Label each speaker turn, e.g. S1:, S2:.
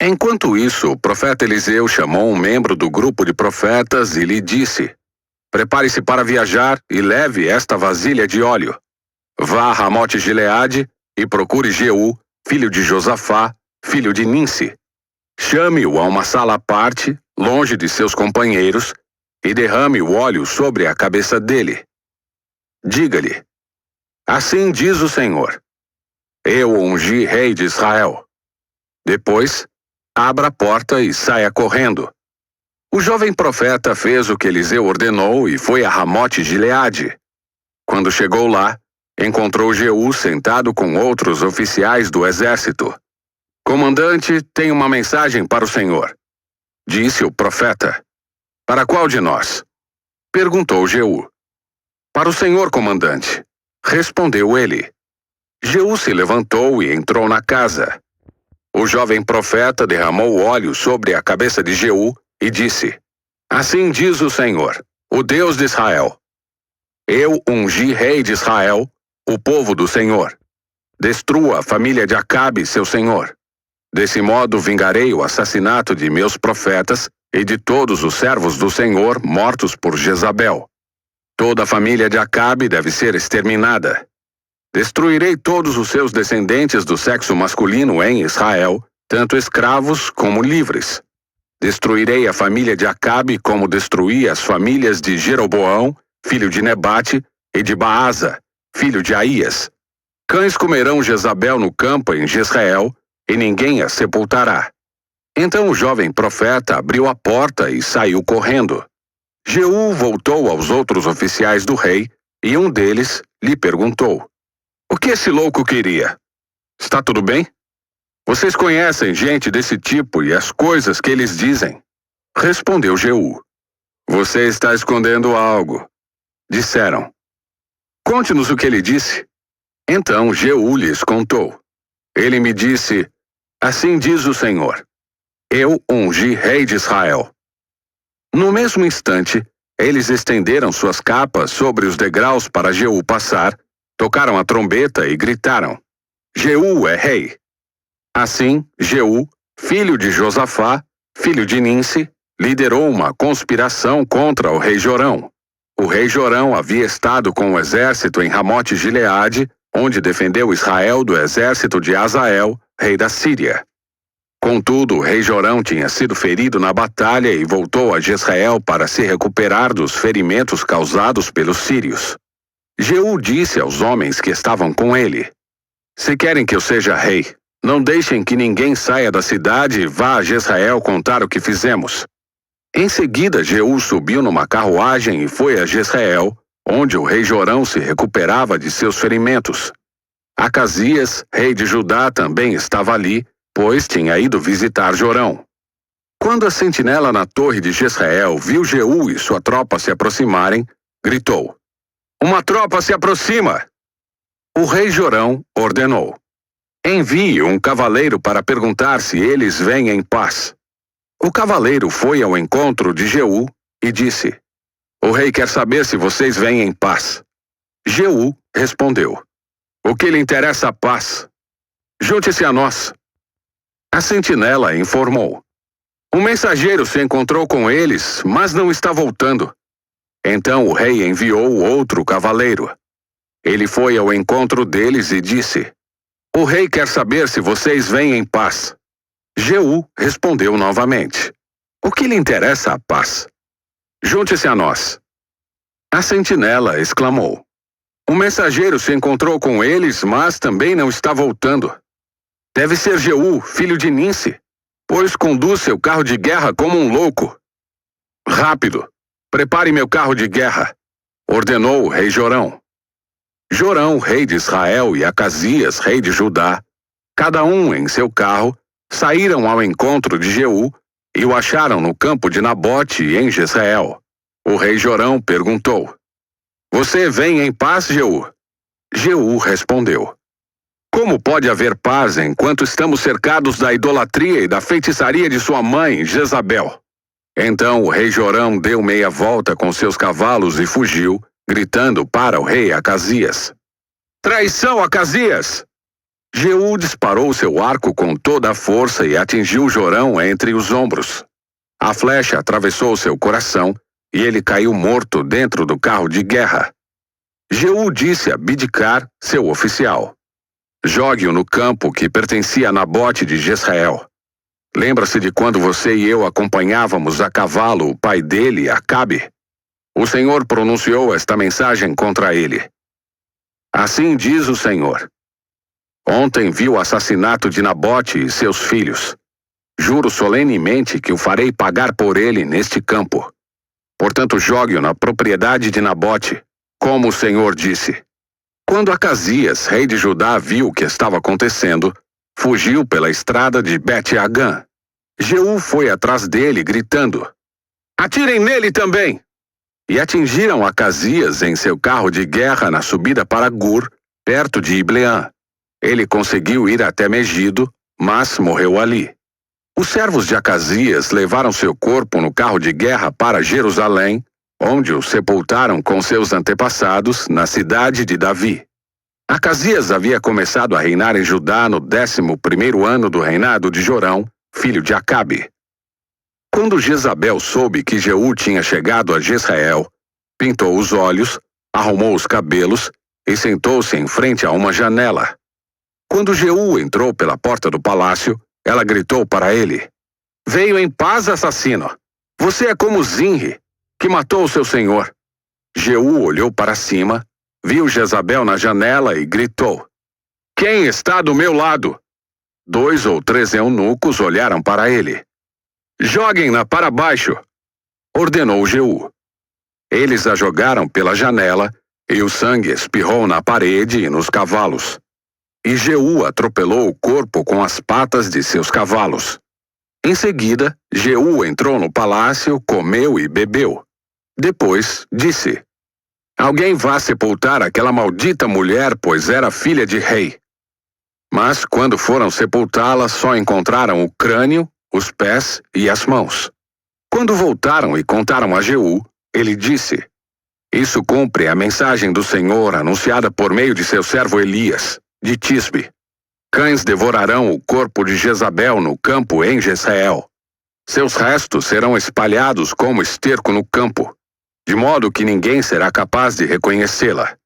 S1: Enquanto isso, o profeta Eliseu chamou um membro do grupo de profetas e lhe disse: Prepare-se para viajar e leve esta vasilha de óleo. Vá a Ramote-Gileade e procure Jeú, filho de Josafá, filho de Ninsi. Chame-o a uma sala à parte, longe de seus companheiros, e derrame o óleo sobre a cabeça dele. Diga-lhe: Assim diz o Senhor: Eu o ungi rei de Israel. Depois, abra a porta e saia correndo. O jovem profeta fez o que Eliseu ordenou e foi a Ramote-Gileade. Quando chegou lá, encontrou Jeú sentado com outros oficiais do exército. Comandante, tenho uma mensagem para o senhor, disse o profeta. Para qual de nós? Perguntou Jeú. Para o senhor, comandante, respondeu ele. Jeú se levantou e entrou na casa. O jovem profeta derramou óleo sobre a cabeça de Jeú e disse: Assim diz o Senhor, o Deus de Israel: Eu ungi rei de Israel, o povo do Senhor. Destrua a família de Acabe, seu senhor. Desse modo vingarei o assassinato de meus profetas e de todos os servos do Senhor mortos por Jezabel. Toda a família de Acabe deve ser exterminada. Destruirei todos os seus descendentes do sexo masculino em Israel, tanto escravos como livres. Destruirei a família de Acabe como destruí as famílias de Jeroboão, filho de Nebate, e de Baasa, filho de Aías. Cães comerão Jezabel no campo em Jezreel, e ninguém a sepultará. Então o jovem profeta abriu a porta e saiu correndo. Jeú voltou aos outros oficiais do rei, e um deles lhe perguntou: O que esse louco queria? Está tudo bem? Vocês conhecem gente desse tipo e as coisas que eles dizem? Respondeu Jeú: Você está escondendo algo. Disseram: Conte-nos o que ele disse. Então Jeú lhes contou. Ele me disse: Assim diz o Senhor: Eu ungi rei de Israel. No mesmo instante, eles estenderam suas capas sobre os degraus para Jeú passar, tocaram a trombeta e gritaram: Jeú é rei. Assim, Jeú, filho de Josafá, filho de Ninsi, liderou uma conspiração contra o rei Jorão. O rei Jorão havia estado com o exército em Ramote-Gileade, onde defendeu Israel do exército de Azael, rei da Síria. Contudo, o rei Jorão tinha sido ferido na batalha e voltou a Jezreel para se recuperar dos ferimentos causados pelos sírios. Jeú disse aos homens que estavam com ele: Se querem que eu seja rei, não deixem que ninguém saia da cidade e vá a Jezreel contar o que fizemos. Em seguida, Jeú subiu numa carruagem e foi a Jezreel, onde o rei Jorão se recuperava de seus ferimentos. Acasias, rei de Judá, também estava ali, pois tinha ido visitar Jorão. Quando a sentinela na torre de Jezreel viu Jeú e sua tropa se aproximarem, gritou: Uma tropa se aproxima! O rei Jorão ordenou: Envie um cavaleiro para perguntar se eles vêm em paz. O cavaleiro foi ao encontro de Jeú e disse: O rei quer saber se vocês vêm em paz. Jeú respondeu: O que lhe interessa a paz? Junte-se a nós. A sentinela informou: Um mensageiro se encontrou com eles, mas não está voltando. Então o rei enviou outro cavaleiro. Ele foi ao encontro deles e disse: O rei quer saber se vocês vêm em paz. Jeú respondeu novamente: O que lhe interessa a paz? Junte-se a nós. A sentinela exclamou: Um mensageiro se encontrou com eles, mas também não está voltando. Deve ser Jeú, filho de Ninsi, pois conduz seu carro de guerra como um louco. Rápido, prepare meu carro de guerra, ordenou o rei Jorão. Jorão, rei de Israel, e Acasias, rei de Judá, cada um em seu carro, saíram ao encontro de Jeú e o acharam no campo de Nabote, em Jezreel. O rei Jorão perguntou: Você vem em paz, Jeú? Jeú respondeu: Como pode haver paz enquanto estamos cercados da idolatria e da feitiçaria de sua mãe, Jezabel? Então o rei Jorão deu meia volta com seus cavalos e fugiu, gritando para o rei Acasias: Traição, Acasias! Jeú disparou seu arco com toda a força e atingiu Jorão entre os ombros. A flecha atravessou seu coração e ele caiu morto dentro do carro de guerra. Jeú disse a Bidkar, seu oficial: jogue-o no campo que pertencia a Nabote de Jezreel. Lembra-se de quando você e eu acompanhávamos a cavalo o pai dele, Acabe? O Senhor pronunciou esta mensagem contra ele. Assim diz o Senhor: ontem vi o assassinato de Nabote e seus filhos. Juro solenemente que o farei pagar por ele neste campo. Portanto, jogue-o na propriedade de Nabote, como o Senhor disse. Quando Acasias, rei de Judá, viu o que estava acontecendo, fugiu pela estrada de Bet-Agã. Jeú foi atrás dele, gritando: atirem nele também! E atingiram Acasias em seu carro de guerra na subida para Gur, perto de Ibleã. Ele conseguiu ir até Megido, mas morreu ali. Os servos de Acasias levaram seu corpo no carro de guerra para Jerusalém, onde o sepultaram com seus antepassados na cidade de Davi. Acasias havia começado a reinar em Judá no 11º ano do reinado de Jorão, filho de Acabe. Quando Jezabel soube que Jeú tinha chegado a Jezreel, pintou os olhos, arrumou os cabelos e sentou-se em frente a uma janela. Quando Jeú entrou pela porta do palácio, ela gritou para ele: veio em paz, assassino! Você é como Zinri, que matou seu senhor. Jeú olhou para cima, viu Jezabel na janela e gritou: quem está do meu lado? 2 ou 3 eunucos olharam para ele. Joguem-na para baixo, ordenou Jeú. Eles a jogaram pela janela e o sangue espirrou na parede e nos cavalos. E Jeú atropelou o corpo com as patas de seus cavalos. Em seguida, Jeú entrou no palácio, comeu e bebeu. Depois, disse: alguém vá sepultar aquela maldita mulher, pois era filha de rei. Mas, quando foram sepultá-la, só encontraram o crânio, os pés e as mãos. Quando voltaram e contaram a Jeú, ele disse: isso cumpre a mensagem do Senhor anunciada por meio de seu servo Elias, de Tisbe. Cães devorarão o corpo de Jezabel no campo em Jezreel. Seus restos serão espalhados como esterco no campo, de modo que ninguém será capaz de reconhecê-la.